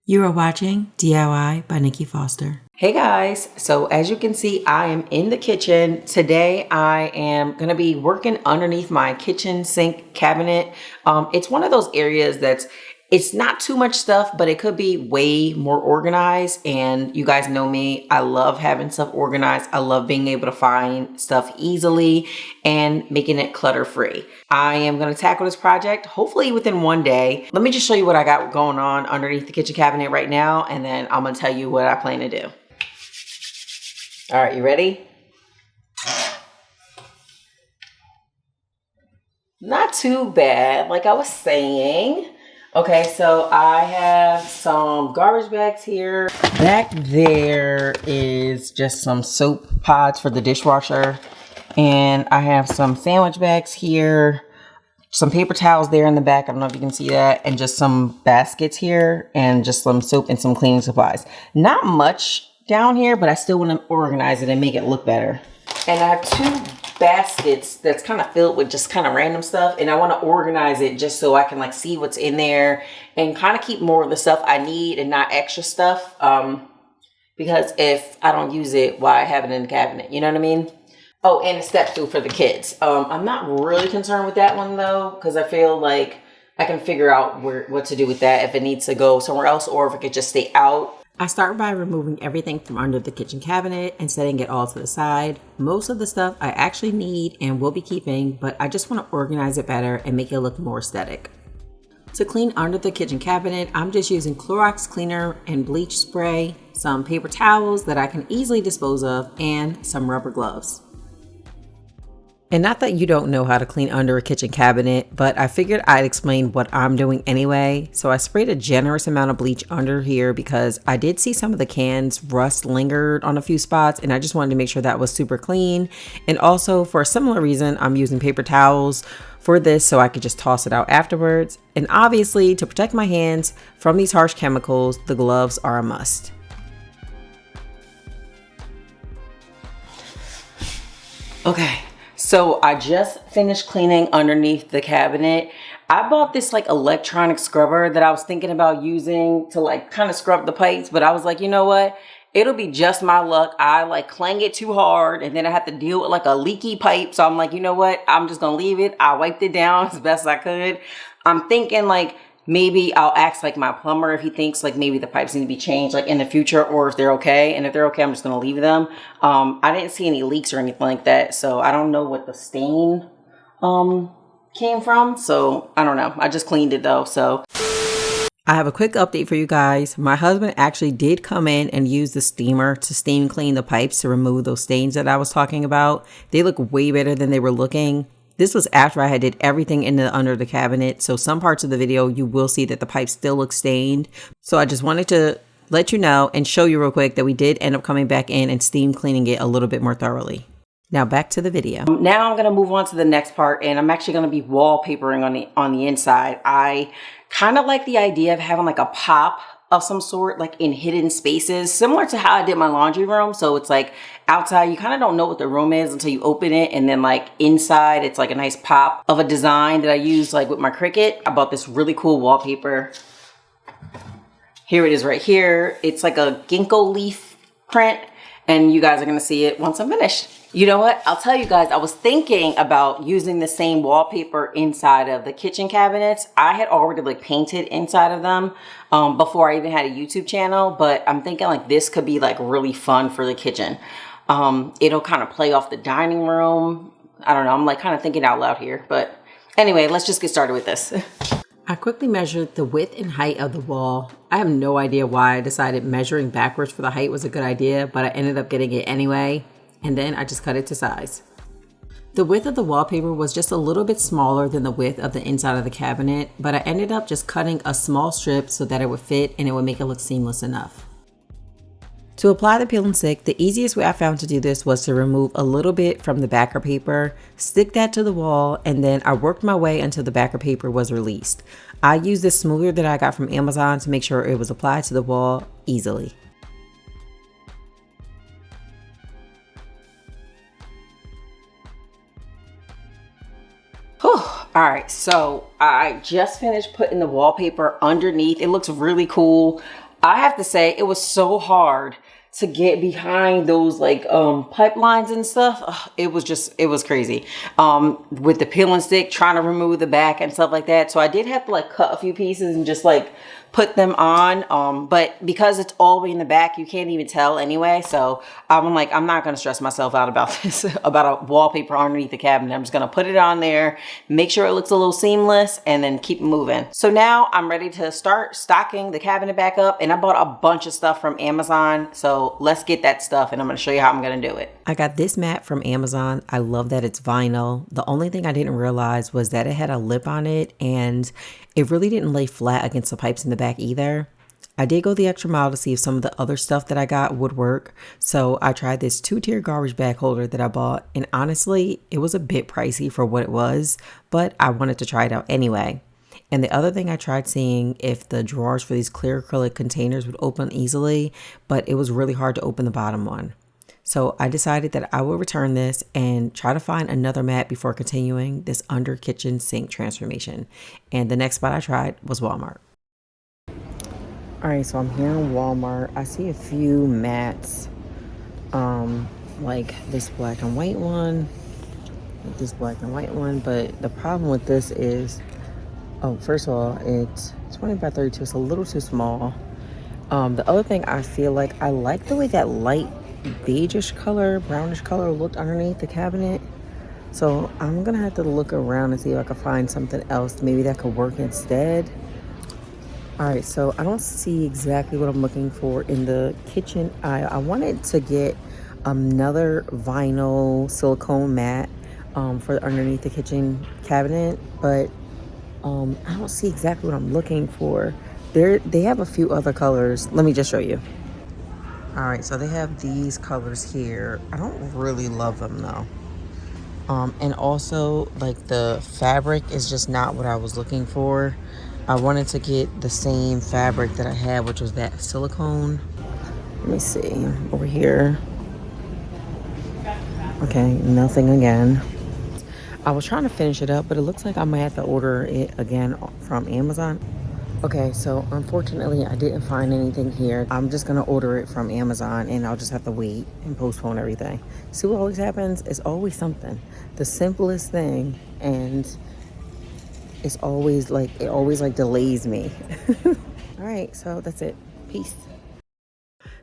You are watching DIY by Nikki Foster. Hey guys, so as you can see, I am in the kitchen. Today I am going to be working underneath my kitchen sink cabinet. It's one of those areas it's not too much stuff, but it could be way more organized. And you guys know me, I love having stuff organized. I love being able to find stuff easily and making it clutter free. I am going to tackle this project hopefully within one day. Let me just show you what I got going on underneath the kitchen cabinet right now, and then I'm going to tell you what I plan to do. All right, you ready? Not too bad, like I was saying. Okay, so I have some garbage bags here. Back there is just some soap pods for the dishwasher. And I have some sandwich bags here. Some paper towels there in the back. I don't know if you can see that. And just some baskets here. And just some soap and some cleaning supplies. Not much down here, but I still want to organize it and make it look better. And I have two baskets that's kind of filled with just kind of random stuff, and I want to organize it just so I can like see what's in there and kind of keep more of the stuff I need and not extra stuff, because if I don't use it, why have it in the cabinet, you know what I mean? Oh, and a step stool for the kids. I'm not really concerned with that one though, because I feel like I can figure out what to do with that, if it needs to go somewhere else or if it could just stay out. I start by removing everything from under the kitchen cabinet and setting it all to the side. Most of the stuff I actually need and will be keeping, but I just want to organize it better and make it look more aesthetic. To clean under the kitchen cabinet, I'm just using Clorox cleaner and bleach spray, some paper towels that I can easily dispose of, and some rubber gloves. And not that you don't know how to clean under a kitchen cabinet, but I figured I'd explain what I'm doing anyway. So I sprayed a generous amount of bleach under here because I did see some of the cans rust lingered on a few spots, and I just wanted to make sure that was super clean. And also for a similar reason, I'm using paper towels for this so I could just toss it out afterwards. And obviously to protect my hands from these harsh chemicals, the gloves are a must. Okay. So I just finished cleaning underneath the cabinet. I bought this like electronic scrubber that I was thinking about using to like kind of scrub the pipes, but I was like, you know what? It'll be just my luck. I like clang it too hard and then I have to deal with like a leaky pipe. So I'm like, you know what? I'm just gonna leave it. I wiped it down as best I could. I'm thinking like maybe I'll ask like my plumber if he thinks like maybe the pipes need to be changed like in the future, or if they're okay. And if they're okay, I'm just gonna leave them. I didn't see any leaks or anything like that, so I don't know what the stain came from. So I don't know. I just cleaned it though. So I have a quick update for you guys. My husband actually did come in and use the steamer to steam clean the pipes to remove those stains that I was talking about. They look way better than they were looking. This was after I had did everything under the cabinet. So some parts of the video, you will see that the pipe still looks stained. So I just wanted to let you know and show you real quick that we did end up coming back in and steam cleaning it a little bit more thoroughly. Now back to the video. Now I'm going to move on to the next part, and I'm actually going to be wallpapering on the inside. I kind of like the idea of having like a pop of some sort, like in hidden spaces, similar to how I did my laundry room. So it's like outside, you kind of don't know what the room is until you open it. And then like inside, it's like a nice pop of a design that I use like with my Cricut. I bought this really cool wallpaper. Here it is right here. It's like a ginkgo leaf print, and you guys are going to see it once I'm finished. You know what? I'll tell you guys, I was thinking about using the same wallpaper inside of the kitchen cabinets. I had already like painted inside of them before I even had a YouTube channel, but I'm thinking like this could be like really fun for the kitchen. It'll kind of play off the dining room. I don't know. I'm like kind of thinking out loud here, but anyway, let's just get started with this. I quickly measured the width and height of the wall. I have no idea why I decided measuring backwards for the height was a good idea, but I ended up getting it anyway. And then I just cut it to size. The width of the wallpaper was just a little bit smaller than the width of the inside of the cabinet, but I ended up just cutting a small strip so that it would fit and it would make it look seamless enough. To apply the peel and stick, the easiest way I found to do this was to remove a little bit from the backer paper, stick that to the wall, and then I worked my way until the backer paper was released. I used this smoother that I got from Amazon to make sure it was applied to the wall easily. All right, so I just finished putting the wallpaper underneath. It looks really cool. I have to say it was so hard to get behind those like pipelines and stuff. Ugh, it was crazy. With the peel and stick, trying to remove the back and stuff like that. So I did have to like cut a few pieces and just like put them on. But because it's all the way in the back, you can't even tell anyway. So I'm like, I'm not gonna stress myself out about this, about a wallpaper underneath the cabinet. I'm just gonna put it on there, make sure it looks a little seamless, and then keep moving. So now I'm ready to start stocking the cabinet back up, and I bought a bunch of stuff from Amazon. So let's get that stuff, and I'm gonna show you how I'm gonna do it. I got this mat from Amazon. I love that it's vinyl. The only thing I didn't realize was that it had a lip on it, and it really didn't lay flat against the pipes in the back either. I did go the extra mile to see if some of the other stuff that I got would work. So I tried this 2-tier garbage bag holder that I bought, and honestly, it was a bit pricey for what it was, but I wanted to try it out anyway. And the other thing, I tried seeing if the drawers for these clear acrylic containers would open easily, but it was really hard to open the bottom one. So I decided that I will return this and try to find another mat before continuing this under kitchen sink transformation. And the next spot I tried was Walmart. All right, so I'm here in Walmart. I see a few mats, like this black and white one, but the problem with this is, first of all, it's 20 by 32. It's a little too small. The other thing, I feel like I like the way that light beigeish color, brownish color looked underneath the cabinet. So I'm gonna have to look around and see if I can find something else maybe that could work instead. All right, so I don't see exactly what I'm looking for in the kitchen aisle. I wanted to get another vinyl silicone mat for underneath the kitchen cabinet, but I don't see exactly what I'm looking for. They have a few other colors. Let me just show you. All right, so they have these colors here. I don't really love them though. And also, like, the fabric is just not what I was looking for. I wanted to get the same fabric that I had, which was that silicone. Let me see over here. Okay, nothing again. I was trying to finish it up, but it looks like I might have to order it again from Amazon. Okay, so unfortunately I didn't find anything here. I'm just gonna order it from Amazon, and I'll just have to wait and postpone everything. See what always happens? It's always something. The simplest thing, and it's always like, it always like delays me. All right, so that's it. Peace.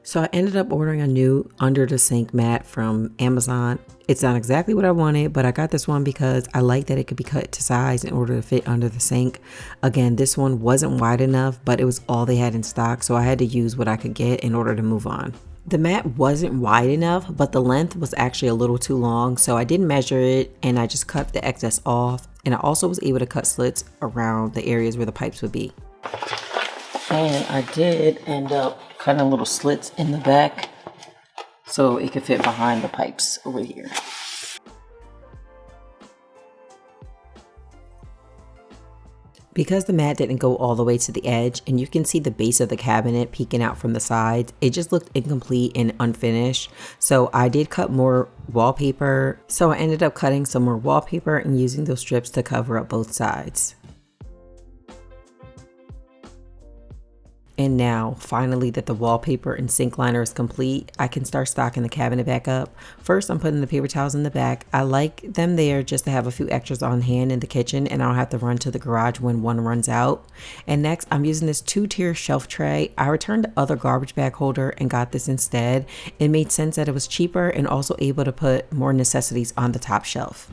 So I ended up ordering a new under the sink mat from Amazon. It's not exactly what I wanted, but I got this one because I like that it could be cut to size in order to fit under the sink. Again, this one wasn't wide enough, but it was all they had in stock, so I had to use what I could get in order to move on. The mat wasn't wide enough, but the length was actually a little too long, so I didn't measure it, and I just cut the excess off. And I also was able to cut slits around the areas where the pipes would be. And I did end up cutting little slits in the back so it could fit behind the pipes over here. Because the mat didn't go all the way to the edge, and you can see the base of the cabinet peeking out from the sides, it just looked incomplete and unfinished. So I did cut more wallpaper. So I ended up cutting some more wallpaper and using those strips to cover up both sides. And now, finally, that the wallpaper and sink liner is complete, I can start stocking the cabinet back up. First, I'm putting the paper towels in the back. I like them there just to have a few extras on hand in the kitchen, and I don't have to run to the garage when one runs out. And next, I'm using this 2-tier shelf tray. I returned the other garbage bag holder and got this instead. It made sense that it was cheaper and also able to put more necessities on the top shelf.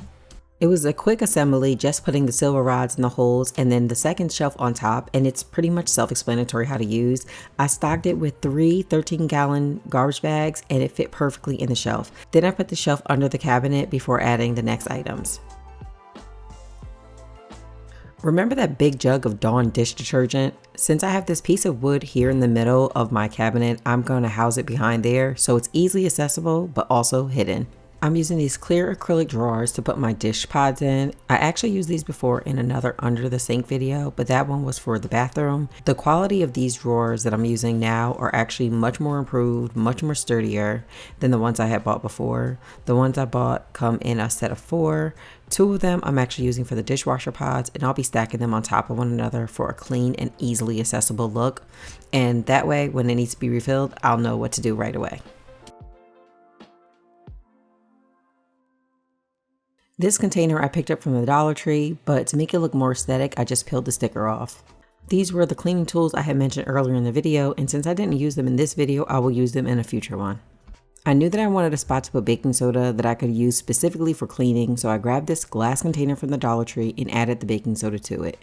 It was a quick assembly, just putting the silver rods in the holes and then the second shelf on top, and it's pretty much self-explanatory how to use. I stocked it with 3 13-gallon garbage bags, and it fit perfectly in the shelf. Then I put the shelf under the cabinet before adding the next items. Remember that big jug of Dawn dish detergent? Since I have this piece of wood here in the middle of my cabinet, I'm going to house it behind there so it's easily accessible but also hidden. I'm using these clear acrylic drawers to put my dish pods in. I actually used these before in another under the sink video, but that one was for the bathroom. The quality of these drawers that I'm using now are actually much more improved, much more sturdier than the ones I had bought before. The ones I bought come in a set of 4. 2 of them I'm actually using for the dishwasher pods, and I'll be stacking them on top of one another for a clean and easily accessible look. And that way, when it needs to be refilled, I'll know what to do right away. This container I picked up from the Dollar Tree, but to make it look more aesthetic, I just peeled the sticker off. These were the cleaning tools I had mentioned earlier in the video, and since I didn't use them in this video, I will use them in a future one. I knew that I wanted a spot to put baking soda that I could use specifically for cleaning, so I grabbed this glass container from the Dollar Tree and added the baking soda to it.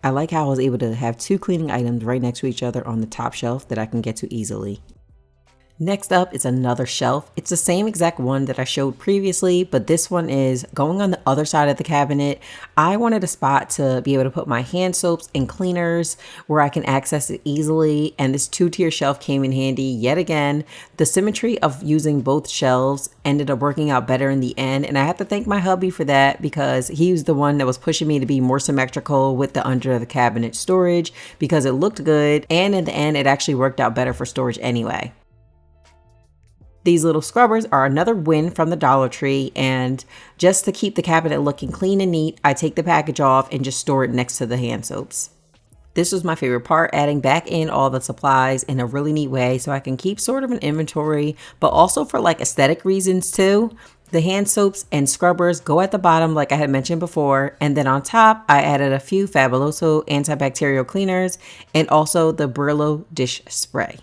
I like how I was able to have 2 cleaning items right next to each other on the top shelf that I can get to easily. Next up is another shelf. It's the same exact one that I showed previously, but this one is going on the other side of the cabinet. I wanted a spot to be able to put my hand soaps and cleaners where I can access it easily, and this 2-tier shelf came in handy yet again. The symmetry of using both shelves ended up working out better in the end, and I have to thank my hubby for that because he was the one that was pushing me to be more symmetrical with the under the cabinet storage because it looked good, and in the end it actually worked out better for storage anyway. These little scrubbers are another win from the Dollar Tree, and just to keep the cabinet looking clean and neat, I take the package off and just store it next to the hand soaps. This was my favorite part, adding back in all the supplies in a really neat way so I can keep sort of an inventory, but also for like aesthetic reasons too. The hand soaps and scrubbers go at the bottom like I had mentioned before, and then on top I added a few Fabuloso antibacterial cleaners and also the Brillo dish spray.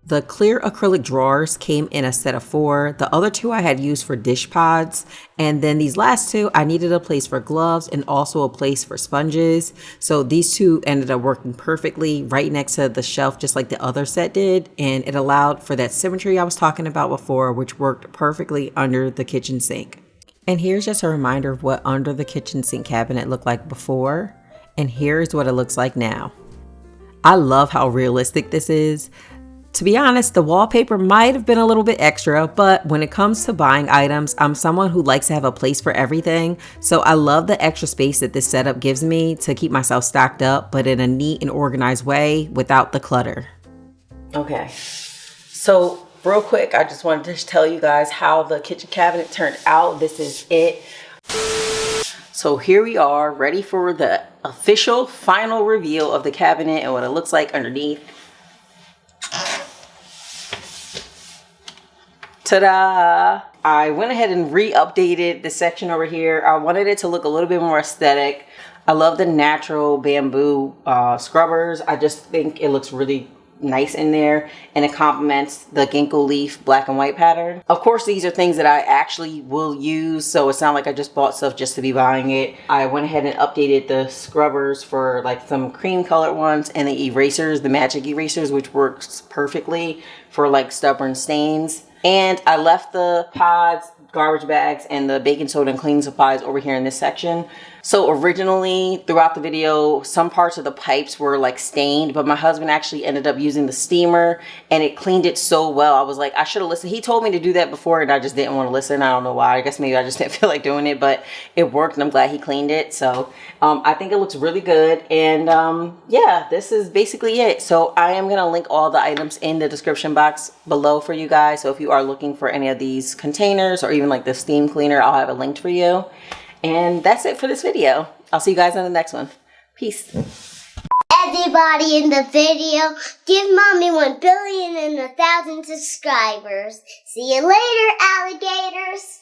The clear acrylic drawers came in a set of 4. The other 2 I had used for dish pods. And then these last 2, I needed a place for gloves and also a place for sponges. So these 2 ended up working perfectly right next to the shelf, just like the other set did. And it allowed for that symmetry I was talking about before, which worked perfectly under the kitchen sink. And here's just a reminder of what under the kitchen sink cabinet looked like before. And here's what it looks like now. I love how realistic this is. To be honest, the wallpaper might have been a little bit extra, but when it comes to buying items, I'm someone who likes to have a place for everything. So I love the extra space that this setup gives me to keep myself stocked up, but in a neat and organized way without the clutter. Okay, so real quick, I just wanted to just tell you guys how the kitchen cabinet turned out. This is it. So here we are, ready for the official final reveal of the cabinet and what it looks like underneath. Ta-da! I went ahead and re-updated this section over here. I wanted it to look a little bit more aesthetic. I love the natural bamboo scrubbers. I just think it looks really nice in there, and it complements the ginkgo leaf black and white pattern. Of course, these are things that I actually will use, so it's not like I just bought stuff just to be buying it. I went ahead and updated the scrubbers for like some cream colored ones, and the erasers, the magic erasers, which works perfectly for like stubborn stains. And I left the pods, garbage bags, and the baking soda and cleaning supplies over here in this section. So originally throughout the video, some parts of the pipes were like stained, but my husband actually ended up using the steamer and it cleaned it so well. I was like, I should have listened. He told me to do that before and I just didn't want to listen. I don't know why. I guess maybe I just didn't feel like doing it, but it worked and I'm glad he cleaned it. So I think it looks really good. And yeah, this is basically it. So I am going to link all the items in the description box below for you guys. So if you are looking for any of these containers or even like the steam cleaner, I'll have it linked for you. And that's it for this video. I'll see you guys in the next one. Peace. Everybody in the video, give Mommy 1 billion and 1,000 subscribers. See you later, alligators.